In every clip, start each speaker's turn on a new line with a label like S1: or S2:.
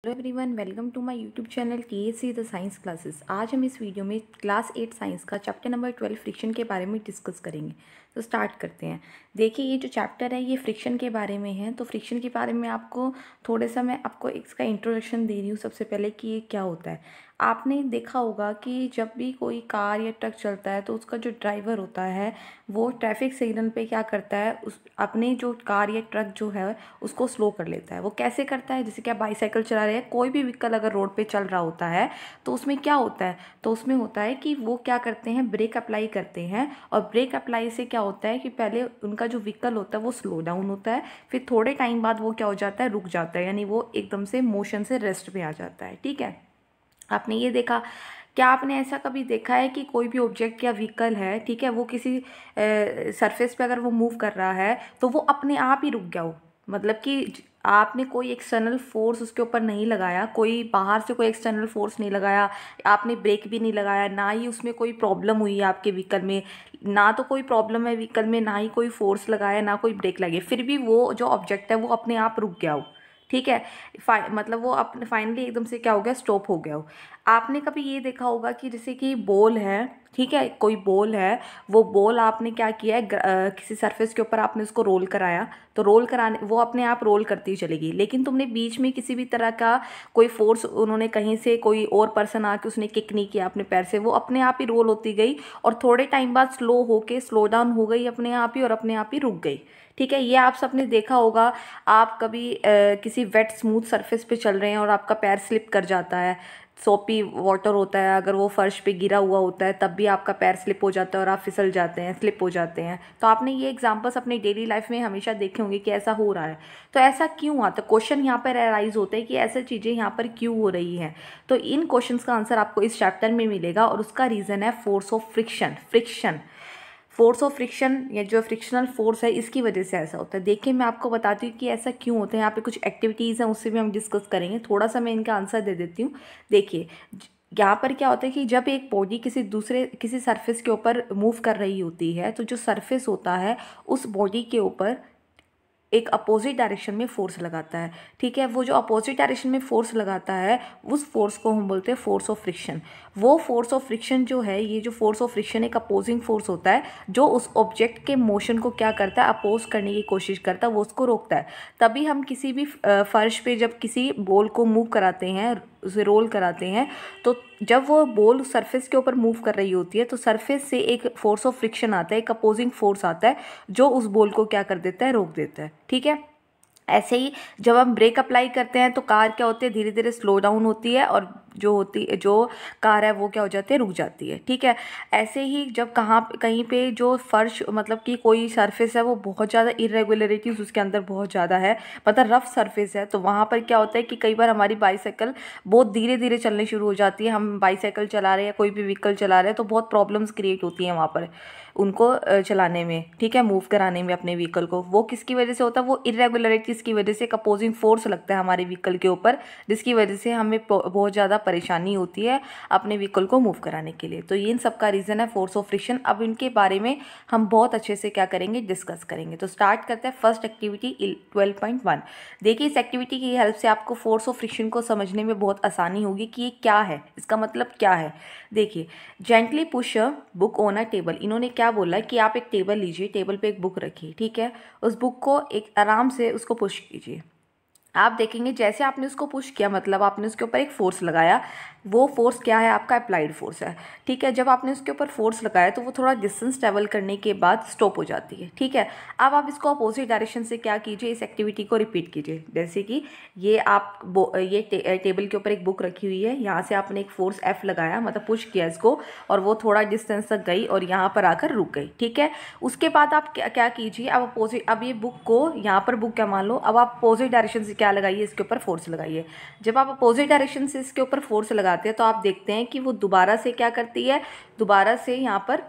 S1: Hello everyone, welcome to my YouTube channel TAC the science classes. आज हम इस video में क्लास 8 साइंस का चैप्टर नंबर 12 फ्रिक्शन के बारे में डिस्कस करेंगे। तो स्टार्ट करते हैं। देखिए, ये जो चैप्टर है ये फ्रिक्शन के बारे में है। तो फ्रिक्शन के बारे में आपको थोड़ा सा मैं आपको इसका इंट्रोडक्शन दे रही हूँ सबसे पहले कि ये क्या होता है। आपने देखा होगा कि जब भी कोई कार या ट्रक चलता है तो उसका जो ड्राइवर होता है वो ट्रैफिक सिग्नल पे क्या करता है, उस अपने जो कार या ट्रक जो है उसको स्लो कर लेता है। वो कैसे करता है? जैसे कि आप बाईसाइकिल चला रहे हैं, कोई भी व्हीकल अगर रोड पे चल रहा होता है तो उसमें क्या होता है, तो उसमें होता है कि वो क्या करते हैं, ब्रेक अप्लाई करते हैं। और ब्रेक अप्लाई से क्या होता है कि पहले उनका जो व्हीकल होता है वो स्लो डाउन होता है, फिर थोड़े टाइम बाद वो क्या हो जाता है, रुक जाता है, यानी वो एकदम से मोशन से रेस्ट में आ जाता है। ठीक है, आपने ये देखा। क्या आपने ऐसा कभी देखा है कि कोई भी ऑब्जेक्ट या व्हीकल है, ठीक है, वो किसी सरफेस पे अगर वो मूव कर रहा है तो वो अपने आप ही रुक गया हो? मतलब कि आपने कोई एक्सटर्नल फोर्स उसके ऊपर नहीं लगाया, कोई बाहर से कोई एक्सटर्नल फोर्स नहीं लगाया, आपने ब्रेक भी नहीं लगाया, ना ही उसमें कोई प्रॉब्लम हुई है आपके व्हीकल में, ना तो कोई प्रॉब्लम है व्हीकल में, ना ही कोई फोर्स लगाया, ना कोई ब्रेक लगे, फिर भी वो जो ऑब्जेक्ट है वो अपने आप रुक गया हो। ठीक है, मतलब वो अपने फाइनली एकदम से क्या हो गया, स्टॉप हो गया हो। आपने कभी ये देखा होगा कि जैसे कि बॉल है, ठीक है, कोई बॉल है, वो बॉल आपने क्या किया है, किसी सरफेस के ऊपर आपने उसको रोल कराया, तो रोल कराने वो अपने आप रोल करती चलेगी, लेकिन तुमने बीच में किसी भी तरह का कोई फोर्स, उन्होंने कहीं से कोई और पर्सन आके उसने किक नहीं किया अपने पैर से, वो अपने आप ही रोल होती गई और थोड़े टाइम बाद स्लो होके स्लो डाउन हो गई अपने आप ही और अपने आप ही रुक गई। ठीक है, ये आप सबने देखा होगा। आप कभी किसी वेट स्मूथ सरफेस पे चल रहे हैं और आपका पैर स्लिप कर जाता है, सोपी वाटर होता है, अगर वो फर्श पे गिरा हुआ होता है तब भी आपका पैर स्लिप हो जाता है और आप फिसल जाते हैं, स्लिप हो जाते हैं। तो आपने ये एग्जांपल्स अपनी डेली लाइफ में हमेशा देखे होंगे कि ऐसा हो रहा है। तो ऐसा क्यों आता है, क्वेश्चन यहाँ पर अराइज होते हैं कि ऐसी चीज़ें यहाँ पर क्यों हो रही हैं। तो इन क्वेश्चंस का आंसर आपको इस चैप्टर में मिलेगा और उसका रीज़न है force of friction. Force of friction या जो फ्रिक्शनल फोर्स है, इसकी वजह से ऐसा होता है। देखिए, मैं आपको बताती हूँ कि ऐसा क्यों होता है। यहाँ पे कुछ एक्टिविटीज़ हैं, उससे भी हम डिस्कस करेंगे। थोड़ा सा मैं इनका आंसर दे देती हूँ। देखिए, यहाँ पर क्या होता है कि जब एक बॉडी किसी सरफेस के ऊपर मूव कर रही होती है तो जो सरफेस होता है उस बॉडी के ऊपर एक अपोजिट डायरेक्शन में फोर्स लगाता है। ठीक है, वो जो अपोजिट डायरेक्शन में फोर्स लगाता है उस फोर्स को हम बोलते हैं फोर्स ऑफ फ्रिक्शन। वो फोर्स ऑफ फ्रिक्शन जो है, ये जो फोर्स ऑफ फ्रिक्शन एक अपोजिंग फोर्स होता है जो उस ऑब्जेक्ट के मोशन को क्या करता है, अपोज करने की कोशिश करता है, वो उसको रोकता है। तभी हम किसी भी फर्श पे जब किसी बॉल को मूव कराते हैं, उसे रोल कराते हैं, तो जब वो बॉल सरफेस के ऊपर मूव कर रही होती है तो सरफेस से एक फोर्स ऑफ फ्रिक्शन आता है, एक अपोजिंग फोर्स आता है जो उस बॉल को क्या कर देता है, रोक देता है। ठीक है, ऐसे ही जब हम ब्रेक अप्लाई करते हैं तो कार क्या होती है, धीरे धीरे स्लो डाउन होती है और जो कार है वो क्या हो जाती है, रुक जाती है। ठीक है, ऐसे ही जब कहीं पे जो फर्श, मतलब कि कोई सरफेस है वो बहुत ज़्यादा इरेगुलरिटीज उसके अंदर बहुत ज़्यादा है, मतलब रफ सरफेस है, तो वहाँ पर क्या होता है कि कई बार हमारी बाईसाइकिल बहुत धीरे धीरे चलनी शुरू हो जाती है। हम बाईसाइकिल चला रहे हैं, कोई भी व्हीकल चला रहे हैं, तो बहुत प्रॉब्लम्स क्रिएट होती हैं वहाँ पर उनको चलाने में, ठीक है, मूव कराने में अपने व्हीकल को। वो किसकी वजह से होता है, वो इरेगुलरिटीज़ की वजह से एक अपोजिंग फोर्स लगता है हमारे व्हीकल के ऊपर, जिसकी वजह से हमें बहुत ज़्यादा परेशानी होती है अपने व्हीकल को मूव कराने के लिए। तो ये इन सब का रीज़न है फोर्स ऑफ फ्रिक्शन। अब इनके बारे में हम बहुत अच्छे से क्या करेंगे, डिस्कस करेंगे। तो स्टार्ट करते हैं फर्स्ट एक्टिविटी 12.1। देखिए, इस एक्टिविटी की हेल्प से आपको फोर्स ऑफ फ्रिक्शन को समझने में बहुत आसानी होगी कि ये क्या है, इसका मतलब क्या है। देखिए, gently push a book on a table. इन्होंने क्या बोला कि आप एक टेबल लीजिए, टेबल पे एक बुक रखिए, ठीक है, उस बुक को एक आराम से उसको पुश कीजिए। आप देखेंगे जैसे आपने उसको पुश किया, मतलब आपने उसके ऊपर एक फोर्स लगाया, वो फोर्स क्या है, आपका अप्लाइड फोर्स है। ठीक है, जब आपने उसके ऊपर फोर्स लगाया तो वो थोड़ा डिस्टेंस ट्रेवल करने के बाद स्टॉप हो जाती है। ठीक है, अब आप इसको अपोजिट डायरेक्शन से क्या कीजिए, इस एक्टिविटी को रिपीट कीजिए। जैसे कि ये टेबल के ऊपर एक बुक रखी हुई है, यहाँ से आपने एक फोर्स F लगाया, मतलब पुश किया इसको, और वो थोड़ा डिस्टेंस तक गई और यहाँ पर आकर रुक गई। ठीक है, उसके बाद आप क्या कीजिए, अब ये बुक को, यहाँ पर बुक क्या मान लो, अब आप अपोजिट डायरेक्शन से क्या लगाइए, इसके ऊपर फोर्स लगाइए। जब आप अपोजिट डायरेक्शन से इसके ऊपर फोर्स लगाते हैं तो आप देखते हैं कि वो दोबारा से क्या करती है, दोबारा से यहाँ पर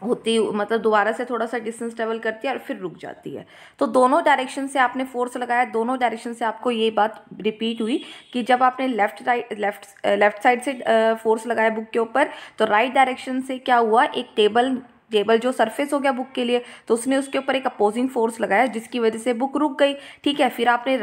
S1: होती, मतलब दोबारा से थोड़ा सा डिस्टेंस ट्रेवल करती है और फिर रुक जाती है। तो दोनों डायरेक्शन से आपने फोर्स लगाया, दोनों डायरेक्शन से आपको ये बात रिपीट हुई कि जब आपने लेफ्ट साइड से फोर्स लगाया बुक के ऊपर, तो राइट डायरेक्शन से क्या हुआ, एक टेबल टेबल जो सरफेस हो गया बुक के लिए, तो उसने उसके ऊपर एक अपोजिंग फोर्स लगाया जिसकी वजह से बुक रुक गई। ठीक है, फिर आपने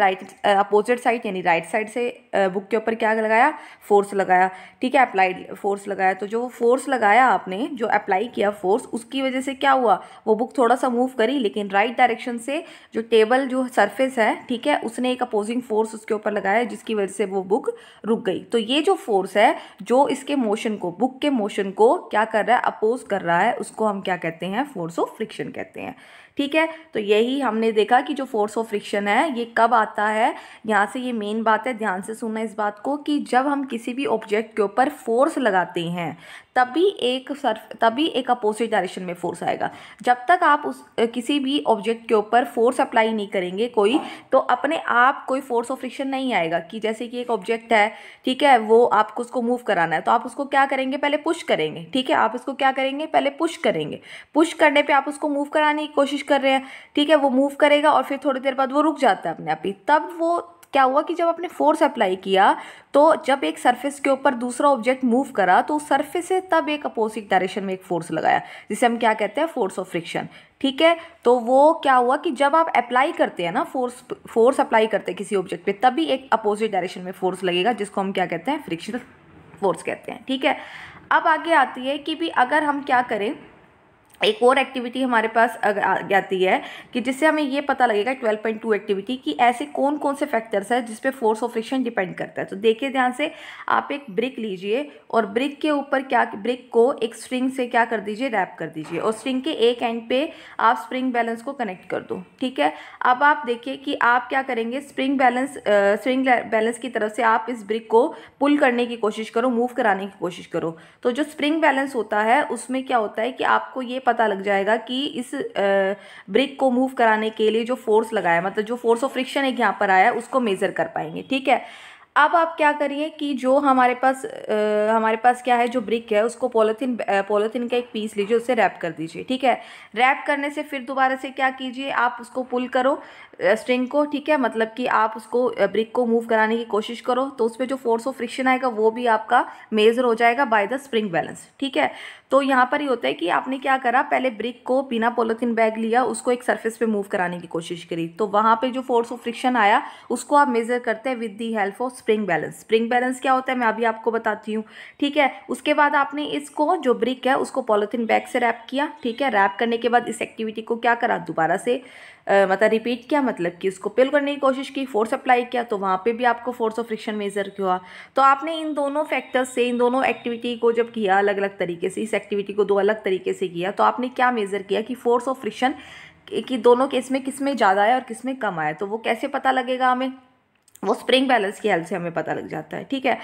S1: अपोजिट साइड यानी राइट साइड से बुक के ऊपर क्या लगाया, फोर्स लगाया। ठीक है, अप्लाइड फोर्स लगाया। तो जो फोर्स लगाया आपने, जो अप्लाई किया फोर्स, उसकी वजह से क्या हुआ, वो बुक थोड़ा सा मूव करी, लेकिन राइट डायरेक्शन से जो टेबल जो सरफेस है, ठीक है, उसने एक अपोजिंग फोर्स उसके ऊपर लगाया जिसकी वजह से वो बुक रुक गई। तो ये जो फोर्स है जो इसके मोशन को, बुक के मोशन को क्या कर रहा है, अपोज कर रहा है, उसको हम क्या कहते हैं, फोर्स ऑफ फ्रिक्शन कहते हैं। ठीक है, तो यही हमने देखा कि जो फोर्स ऑफ फ्रिक्शन है ये कब आता है। यहाँ से ये मेन बात है, ध्यान से सुनना इस बात को, कि जब हम किसी भी ऑब्जेक्ट के ऊपर फोर्स लगाते हैं तभी एक अपोजिट डायरेक्शन में फोर्स आएगा। जब तक आप उस किसी भी ऑब्जेक्ट के ऊपर फोर्स अप्लाई नहीं करेंगे कोई, तो अपने आप कोई फोर्स ऑफ फ्रिक्शन नहीं आएगा। कि जैसे कि एक ऑब्जेक्ट है, ठीक है, वो आपको उसको मूव कराना है, तो आप उसको क्या करेंगे, पहले पुश करेंगे। ठीक है, आप उसको क्या करेंगे, पहले पुश करेंगे। पुश करने पे आप उसको मूव कराने की कोशिश कर रहे हैं, ठीक है, वो मूव करेगा और फिर थोड़ी देर बाद वो रुक जाता है अपने आप ही। तब वो क्या हुआ कि जब आपने फोर्स अप्लाई किया, तो जब एक सरफेस के ऊपर दूसरा ऑब्जेक्ट मूव करा, तो उस सरफेस से तब एक अपोजिट डायरेक्शन में एक फोर्स लगाया, जिसे हम क्या कहते हैं, फोर्स ऑफ फ्रिक्शन। ठीक है, तो वो क्या हुआ कि जब आप अप्लाई करते हैं ना, फोर्स अप्लाई करते हैं किसी ऑब्जेक्ट पे, तभी एक अपोजिट डायरेक्शन में फोर्स लगेगा, जिसको हम क्या कहते हैं, फ्रिक्शनल फोर्स कहते हैं। ठीक है, अब आगे आती है कि भी अगर हम क्या करें, एक और एक्टिविटी हमारे पास आती है कि जिससे हमें ये पता लगेगा 12.2 एक्टिविटी कि ऐसे कौन कौन से फैक्टर्स हैं जिस पे फोर्स ऑफ फ्रिक्शन डिपेंड करता है। तो देखिए ध्यान से, आप एक ब्रिक लीजिए और ब्रिक के ऊपर ब्रिक को एक स्ट्रिंग से क्या कर दीजिए, रैप कर दीजिए, और स्ट्रिंग के एक एंड पे आप स्प्रिंग बैलेंस को कनेक्ट कर दो। ठीक है, अब आप देखिए कि आप क्या करेंगे, स्प्रिंग बैलेंस की तरफ से आप इस ब्रिक को पुल करने की कोशिश करो, मूव कराने की कोशिश करो। तो जो स्प्रिंग बैलेंस होता है उसमें क्या होता है कि आपको ये पता लग जाएगा कि इस ब्रिक को मूव कराने के लिए जो फोर्स लगाया, मतलब जो फोर्स ऑफ फ्रिक्शन एक यहाँ पर आया, उसको मेजर कर पाएंगे। ठीक है, अब आप क्या करिए कि जो हमारे पास क्या है, जो ब्रिक है उसको पॉलीथीन का एक पीस लीजिए, उससे रैप कर दीजिए। ठीक है, रैप करने से फिर दोबारा से क्या कीजिए, आप उसको पुल करो स्ट्रिंग को। ठीक है, मतलब कि आप उसको ब्रिक को मूव कराने की कोशिश करो, तो उस पर जो फोर्स ऑफ फ्रिक्शन आएगा वो भी आपका मेजर हो जाएगा बाय द स्प्रिंग बैलेंस। ठीक है, तो यहाँ पर ये होता है कि आपने क्या करा, पहले ब्रिक को बिना पॉलीथीन बैग लिया, उसको एक सरफेस पे मूव कराने की कोशिश करी, तो वहाँ पे जो फोर्स ऑफ फ्रिक्शन आया उसको आप मेजर करते हैं with the help of spring balance. Spring balance क्या होता है मैं अभी आपको बताती हूँ। ठीक है, उसके बाद आपने इसको जो ब्रिक है उसको पॉलीथीन बैग से रैप किया। ठीक है, रैप करने के बाद इस एक्टिविटी को क्या करा, दोबारा से मतलब रिपीट किया, मतलब कि उसको पिल करने की कोशिश की, फोर्स अप्लाई किया, तो वहाँ पे भी आपको फोर्स ऑफ फ्रिक्शन मेजर हुआ। तो आपने इन दोनों फैक्टर्स से, इन दोनों एक्टिविटी को जब किया अलग अलग तरीके से, इस एक्टिविटी को दो अलग तरीके से किया, तो आपने क्या मेजर किया कि फोर्स ऑफ फ्रिक्शन कि दोनों केस में किस में ज़्यादा है और किस में कम आया। तो वो कैसे पता लगेगा हमें, वो स्प्रिंग बैलेंस की हेल्प से हमें पता लग जाता है। ठीक है,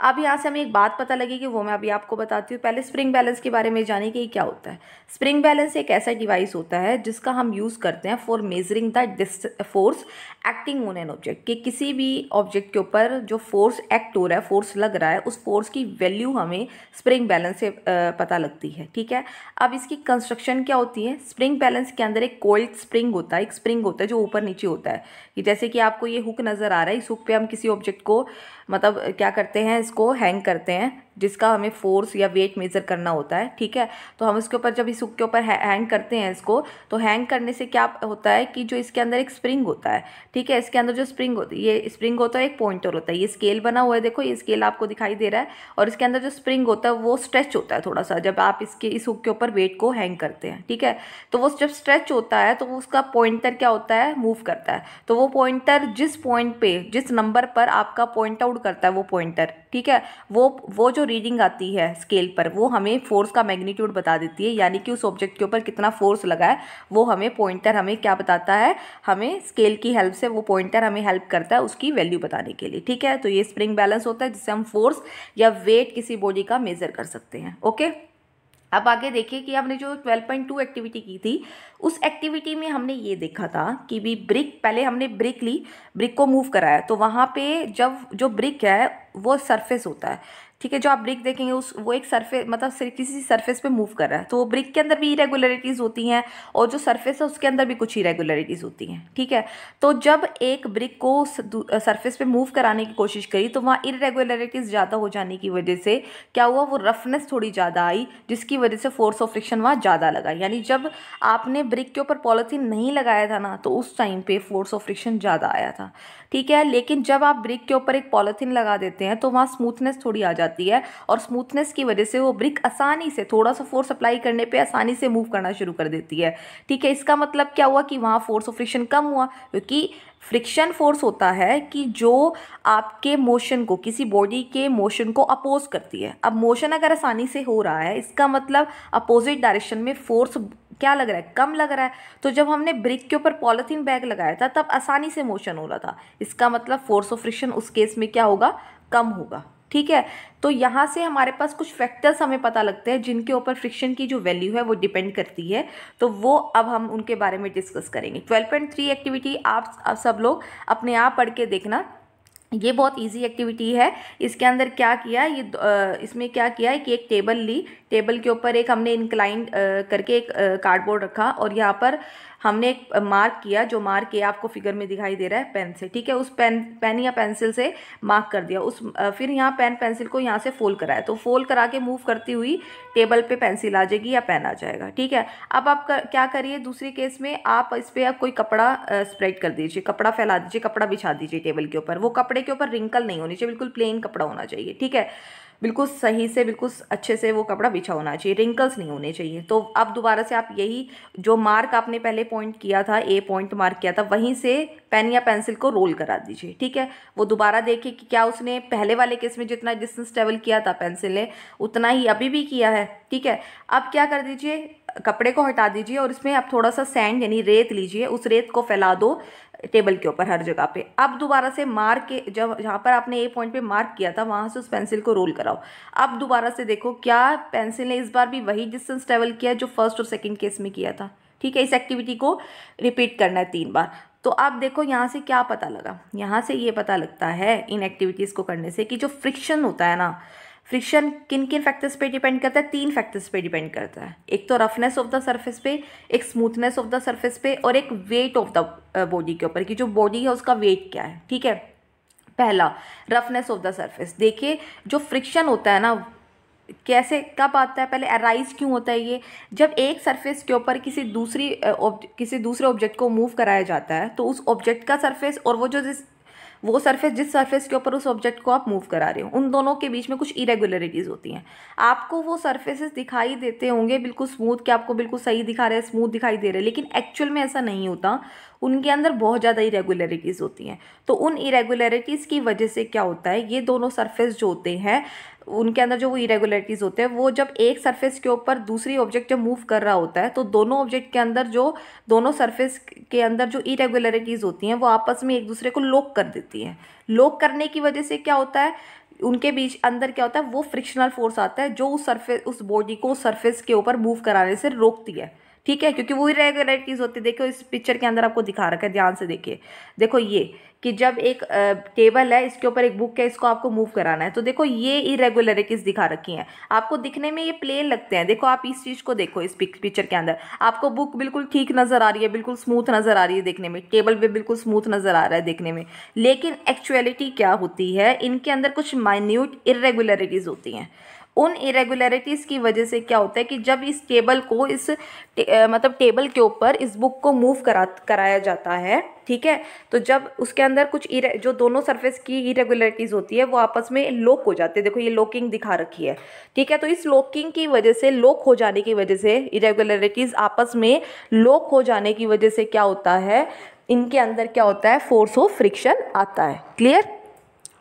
S1: अब यहाँ से हमें एक बात पता लगेगी, वो मैं अभी आपको बताती हूँ। पहले स्प्रिंग बैलेंस के बारे में जानिए कि क्या होता है। स्प्रिंग बैलेंस एक ऐसा डिवाइस होता है जिसका हम यूज़ करते हैं for measuring the force acting on an object, कि किसी भी ऑब्जेक्ट के ऊपर जो फोर्स एक्ट हो रहा है, फोर्स लग रहा है, उस फोर्स की वैल्यू हमें स्प्रिंग बैलेंस से पता लगती है। ठीक है, अब इसकी कंस्ट्रक्शन क्या होती है, स्प्रिंग बैलेंस के अंदर एक कोल्ड स्प्रिंग होता है, एक स्प्रिंग होता है जो ऊपर नीचे होता है, कि जैसे कि आपको ये हुक नज़र आ रहा है, इस हुक पे हम किसी ऑब्जेक्ट को मतलब क्या करते हैं, इसको हैंग करते हैं, जिसका हमें फोर्स या वेट मेजर करना होता है। ठीक है, तो हम इसके ऊपर जब इस हुक के ऊपर हैंग करते हैं इसको, तो हैंग करने से क्या होता है कि जो इसके अंदर एक स्प्रिंग होता है, ठीक है, इसके अंदर जो स्प्रिंग होती है, ये स्प्रिंग होता है, एक पॉइंटर होता है, ये स्केल बना हुआ है, देखो ये स्केल आपको दिखाई दे रहा है, और इसके अंदर जो स्प्रिंग होता है वो स्ट्रेच होता है थोड़ा सा, जब आप इस हुक के ऊपर वेट को हैंग करते हैं। ठीक है, तो वो जब स्ट्रेच होता है तो उसका पॉइंटर क्या होता है, मूव करता है। तो वो पॉइंटर जिस पॉइंट पे, जिस नंबर पर आपका पॉइंट आउट करता है वो पॉइंटर, ठीक है, वो जो रीडिंग आती है स्केल पर, वो हमें फोर्स का मैग्नीट्यूड बता देती है, यानी कि उस ऑब्जेक्ट के ऊपर कितना फोर्स लगा है वो हमें पॉइंटर हमें क्या बताता है, हमें स्केल की हेल्प से वो पॉइंटर हमें हेल्प करता है उसकी वैल्यू बताने के लिए। ठीक है, तो ये स्प्रिंग बैलेंस होता है जिससे हम फोर्स या वेट किसी बॉडी का मेजर कर सकते हैं। ओके, अब आगे देखिए कि हमने जो 12.2 एक्टिविटी की थी, उस एक्टिविटी में हमने ये देखा था कि भी ब्रिक, पहले हमने ब्रिक ली, ब्रिक को मूव कराया, तो वहाँ पे जब जो ब्रिक है वो सरफेस होता है, ठीक है। जो आप ब्रिक देखेंगे वो एक सरफेस मतलब किसी सरफेस पे मूव कर रहा है, तो वो ब्रिक के अंदर भी इरेगुलरिटीज़ होती हैं और जो सरफेस है उसके अंदर भी कुछ इरेगुलरिटीज़ होती हैं। ठीक है। तो जब एक ब्रिक को सरफेस पे मूव कराने की कोशिश करी तो वहाँ इरेगुलरिटीज़ ज़्यादा हो जाने की वजह से क्या हुआ, वो रफनेस थोड़ी ज़्यादा आई, जिसकी वजह से फोर्स ऑफ फ्रिक्शन वहाँ ज़्यादा लगा। यानी जब आपने ब्रिक के ऊपर पॉलीथीन नहीं लगाया था ना, तो उस टाइम पे फोर्स ऑफ फ्रिक्शन ज़्यादा आया था। ठीक है। लेकिन जब आप ब्रिक के ऊपर एक पॉलीथीन लगा देते हैं तो वहाँ स्मूथनेस थोड़ी आ जाती है और स्मूथनेस की वजह से वो ब्रिक आसानी से, थोड़ा सा फोर्स अप्लाई करने पे आसानी से मूव करना शुरू कर देती है। ठीक है। इसका मतलब क्या हुआ कि वहाँ फोर्स ऑफ फ्रिक्शन कम हुआ, क्योंकि फ्रिक्शन फोर्स होता है कि जो आपके मोशन को, किसी बॉडी के मोशन को अपोज करती है। अब मोशन अगर आसानी से हो रहा है, इसका मतलब अपोजिट डायरेक्शन में फोर्स क्या लग रहा है, कम लग रहा है। तो जब हमने ब्रिक के ऊपर पॉलीथीन बैग लगाया था तब आसानी से मोशन हो रहा था, इसका मतलब फोर्स ऑफ फ्रिक्शन उस केस में क्या होगा, कम होगा। ठीक है। तो यहाँ से हमारे पास कुछ फैक्टर्स हमें पता लगते हैं जिनके ऊपर फ्रिक्शन की जो वैल्यू है वो डिपेंड करती है, तो वो अब हम उनके बारे में डिस्कस करेंगे। 12.3 एक्टिविटी आप सब लोग अपने आप पढ़ के देखना, ये बहुत इजी एक्टिविटी है। इसके अंदर क्या किया, इसमें क्या किया है कि एक टेबल ली, टेबल के ऊपर एक हमने इंक्लाइन करके एक कार्डबोर्ड रखा और यहाँ पर हमने एक मार्क किया, जो मार्क किया आपको फिगर में दिखाई दे रहा है पेन से। ठीक है। उस पेन या पेंसिल से मार्क कर दिया, फिर यहाँ पेन पेंसिल को यहाँ से फोल्ड कराया, तो फोल्ड करा के मूव करती हुई टेबल पे पेंसिल आ जाएगी या पेन आ जाएगा। ठीक है। अब आप क्या करिए, दूसरे केस में आप इस पर कोई कपड़ा स्प्रेड कर दीजिए, कपड़ा फैला दीजिए, कपड़ा बिछा दीजिए टेबल के ऊपर। वो कपड़े के ऊपर रिंकल नहीं होनी चाहिए, बिल्कुल प्लेन कपड़ा होना चाहिए। ठीक है। बिल्कुल सही से, बिल्कुल अच्छे से वो कपड़ा बिछा होना चाहिए, रिंकल्स नहीं होने चाहिए। तो अब दोबारा से आप यही जो मार्क आपने पहले पॉइंट किया था, ए पॉइंट मार्क किया था, वहीं से पेन या पेंसिल को रोल करा दीजिए। ठीक है। वो दोबारा देखिए कि क्या उसने पहले वाले केस में जितना डिस्टेंस ट्रेवल किया था पेंसिल ने, उतना ही अभी भी किया है। ठीक है। अब क्या कर दीजिए, कपड़े को हटा दीजिए और इसमें आप थोड़ा सा सैंड यानी रेत लीजिए, उस रेत को फैला दो टेबल के ऊपर हर जगह पे। अब दोबारा से मार्क के जहाँ पर आपने ए पॉइंट पे मार्क किया था वहाँ से उस पेंसिल को रोल कराओ। अब दोबारा से देखो क्या पेंसिल ने इस बार भी वही डिस्टेंस ट्रेवल किया जो फर्स्ट और सेकंड केस में किया था। ठीक है। इस एक्टिविटी को रिपीट करना है 3 बार। तो अब देखो यहाँ से क्या पता लगा, यहाँ से ये पता लगता है इन एक्टिविटीज़ को करने से कि जो फ्रिक्शन होता है ना, फ्रिक्शन किन किन फैक्टर्स पे डिपेंड करता है, 3 फैक्टर्स पे डिपेंड करता है। एक तो रफनेस ऑफ द सरफेस पे, एक स्मूथनेस ऑफ द सरफेस पे, और एक वेट ऑफ द बॉडी के ऊपर कि जो बॉडी है उसका वेट क्या है। ठीक है। पहला रफनेस ऑफ द सरफेस। देखिए जो फ्रिक्शन होता है ना, कैसे कब आता है, पहले अराइज क्यों होता है ये, जब एक सरफेस के ऊपर किसी दूसरे ऑब्जेक्ट को मूव कराया जाता है तो उस ऑब्जेक्ट का सरफेस और वो सरफेस जिस सरफेस के ऊपर उस ऑब्जेक्ट को आप मूव करा रहे हो, उन दोनों के बीच में कुछ इरेगुलरिटीज़ होती हैं। आपको वो सरफेसेस दिखाई देते होंगे बिल्कुल स्मूथ, कि आपको बिल्कुल सही दिखा रहे हैं, स्मूथ दिखाई दे रहे हैं, लेकिन एक्चुअल में ऐसा नहीं होता, उनके अंदर बहुत ज़्यादा इरेगुलरिटीज़ होती हैं। तो उन इरेगुलरिटीज़ की वजह से क्या होता है, ये दोनों सरफेस जो होते हैं उनके अंदर जो वो इरेगुलरिटीज़ होते हैं, वो जब एक सरफेस के ऊपर दूसरी ऑब्जेक्ट जब मूव कर रहा होता है तो दोनों ऑब्जेक्ट के अंदर दोनों सरफेस के अंदर जो इरेगुलरिटीज़ होती हैं वो आपस में एक दूसरे को लॉक कर देती हैं। लॉक करने की वजह से क्या होता है, उनके बीच अंदर क्या होता है, वो फ्रिक्शनल फोर्स आता है जो उस बॉडी को सरफेस के ऊपर मूव कराने से रोकती है। ठीक है। क्योंकि वो इरेगुलरिटीज़ होती है। देखो इस पिक्चर के अंदर आपको दिखा रखा है, ध्यान से देखिए। देखो ये कि जब एक टेबल है, इसके ऊपर एक बुक है, इसको आपको मूव कराना है, तो देखो ये इरेगुलरिटीज़ दिखा रखी हैं। आपको दिखने में ये प्लेन लगते हैं, देखो आप इस चीज़ को देखो, इस पिक्चर के अंदर आपको बुक बिल्कुल ठीक नज़र आ रही है, बिल्कुल स्मूथ नज़र आ रही है देखने में, टेबल भी बिल्कुल स्मूथ नज़र आ रहा है देखने में, लेकिन एक्चुअलिटी क्या होती है, इनके अंदर कुछ माइन्यूट इरेगुलरिटीज़ होती हैं। उन इरेगुलरिटीज़ की वजह से क्या होता है कि जब इस टेबल को मतलब टेबल के ऊपर इस बुक को मूव कराया जाता है, ठीक है, तो जब उसके अंदर कुछ जो दोनों सरफेस की इरेगुलरिटीज़ होती है वो आपस में लॉक हो जाते हैं। देखो ये लॉकिंग दिखा रखी है। ठीक है। तो इस लॉकिंग की वजह से, लॉक हो जाने की वजह से, इरेगुलरिटीज़ आपस में लॉक हो जाने की वजह से क्या होता है, इनके अंदर क्या होता है, फोर्स ऑफ फ्रिक्शन आता है। क्लियर।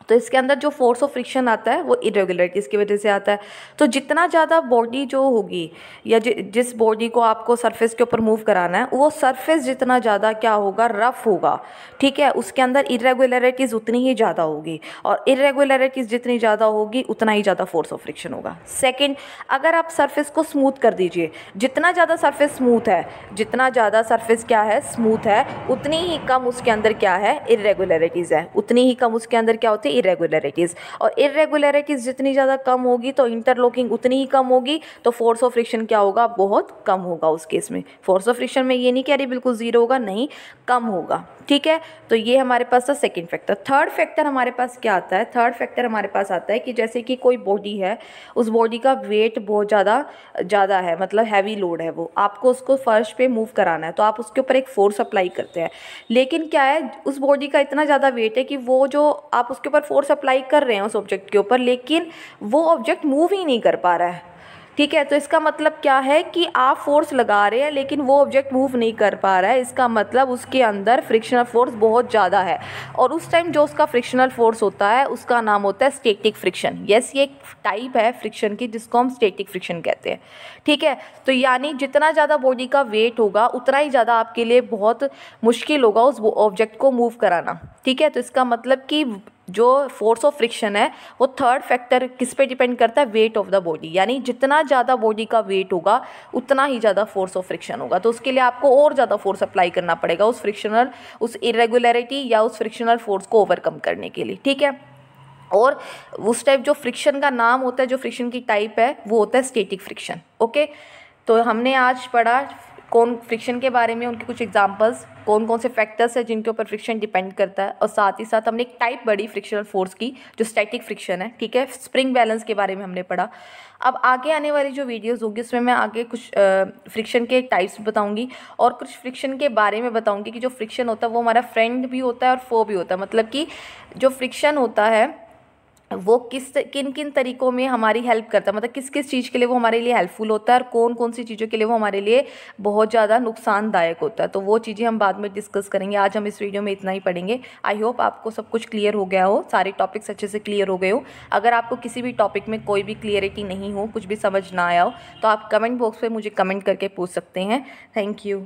S1: तो इसके अंदर जो फोर्स ऑफ फ्रिक्शन आता है वो इरेगुलरिटीज़ की वजह से आता है। तो जितना ज़्यादा बॉडी जो होगी या जिस बॉडी को आपको सरफेस के ऊपर मूव कराना है, वो सरफेस जितना ज़्यादा क्या होगा, रफ होगा। ठीक है। उसके अंदर इरेगुलरिटीज़ उतनी ही ज़्यादा होगी, और इरेगुलरिटीज़ जितनी ज़्यादा होगी उतना ही ज़्यादा फोर्स ऑफ फ्रिक्शन होगा। सेकेंड, अगर आप सरफेस को स्मूथ कर दीजिए, जितना ज़्यादा सरफेस स्मूथ है, जितना ज़्यादा सरफेस क्या है, स्मूथ है, उतनी ही कम उसके अंदर क्या है, इरेगुलरिटीज़ है, उतनी ही कम उसके अंदर क्या होती है, इरेगुलरिटीज़, और इरेगुलरिटीज़ जितनी ज़्यादा कम होगी तो इंटरलॉकिंग उतनी ही कम होगी, तो फोर्स ऑफ फ्रिक्शन क्या होगा, बहुत कम होगा उस केस में। फोर्स ऑफ फ्रिक्शन में ये नहीं कह रही बिल्कुल ज़ीरो होगा, नहीं, कम होगा, ठीक है। तो ये हमारे पास था सेकंड फैक्टर। थर्ड फैक्टर हमारे पास क्या आता है, थर्ड फैक्टर हमारे पास आता है कि जैसे कि कोई बॉडी है, उस बॉडी का वेट बहुत ज़्यादा है, मतलब हैवी लोड है, वो आपको उसको फर्श पे मूव कराना है, तो आप उसके ऊपर एक फोर्स अप्लाई करते हैं। लेकिन क्या है, उस बॉडी का इतना ज़्यादा वेट है कि वो जो आप उसके ऊपर फोर्स अप्लाई कर रहे हैं उस ऑब्जेक्ट के ऊपर, लेकिन वो ऑब्जेक्ट मूव ही नहीं कर पा रहा है, ठीक है। तो इसका मतलब क्या है कि आप फोर्स लगा रहे हैं लेकिन वो ऑब्जेक्ट मूव नहीं कर पा रहा है, इसका मतलब उसके अंदर फ्रिक्शनल फोर्स बहुत ज़्यादा है, और उस टाइम जो उसका फ्रिक्शनल फोर्स होता है उसका नाम होता है स्टैटिक फ्रिक्शन। यस, ये एक टाइप है फ्रिक्शन की जिसको हम स्टैटिक फ्रिक्शन कहते हैं, ठीक है। तो यानी जितना ज़्यादा बॉडी का वेट होगा उतना ही ज़्यादा आपके लिए बहुत मुश्किल होगा उस ऑब्जेक्ट को मूव कराना, ठीक है। तो इसका मतलब कि जो फोर्स ऑफ फ्रिक्शन है वो थर्ड फैक्टर किस पे डिपेंड करता है, वेट ऑफ द बॉडी, यानी जितना ज़्यादा बॉडी का वेट होगा उतना ही ज़्यादा फोर्स ऑफ फ्रिक्शन होगा। तो उसके लिए आपको और ज़्यादा फोर्स अप्लाई करना पड़ेगा उस इरेगुलरिटी या उस फ्रिक्शनल फोर्स को ओवरकम करने के लिए, ठीक है। और उस टाइप जो फ्रिक्शन का नाम होता है, जो फ्रिक्शन की टाइप है वो होता है स्टैटिक फ्रिक्शन, ओके। तो हमने आज पढ़ा कौन फ्रिक्शन के बारे में, उनके कुछ एग्जांपल्स, कौन कौन से फैक्टर्स है जिनके ऊपर फ्रिक्शन डिपेंड करता है, और साथ ही साथ हमने एक टाइप पढ़ी फ्रिक्शनल फोर्स की जो स्टैटिक फ्रिक्शन है, ठीक है। स्प्रिंग बैलेंस के बारे में हमने पढ़ा। अब आगे आने वाली जो वीडियोस होगी उसमें मैं आगे कुछ फ्रिक्शन के टाइप्स बताऊंगी और कुछ फ्रिक्शन के बारे में बताऊंगी कि जो फ्रिक्शन होता है वो हमारा फ्रेंड भी होता है और फो भी होता है, मतलब कि जो फ्रिक्शन होता है वो किन किन तरीक़ों में हमारी हेल्प करता है, मतलब किस किस चीज़ के लिए वो हमारे लिए हेल्पफुल होता है और कौन कौन सी चीज़ों के लिए वो हमारे लिए बहुत ज़्यादा नुकसानदायक होता है। तो वो चीज़ें हम बाद में डिस्कस करेंगे। आज हम इस वीडियो में इतना ही पढ़ेंगे। आई होप आपको सब कुछ क्लियर हो गया हो, सारे टॉपिक्स अच्छे से क्लियर हो गए हो। अगर आपको किसी भी टॉपिक में कोई भी क्लियरिटी नहीं हो, कुछ भी समझ ना आया हो, तो आप कमेंट बॉक्स पर मुझे कमेंट करके पूछ सकते हैं। Thank you.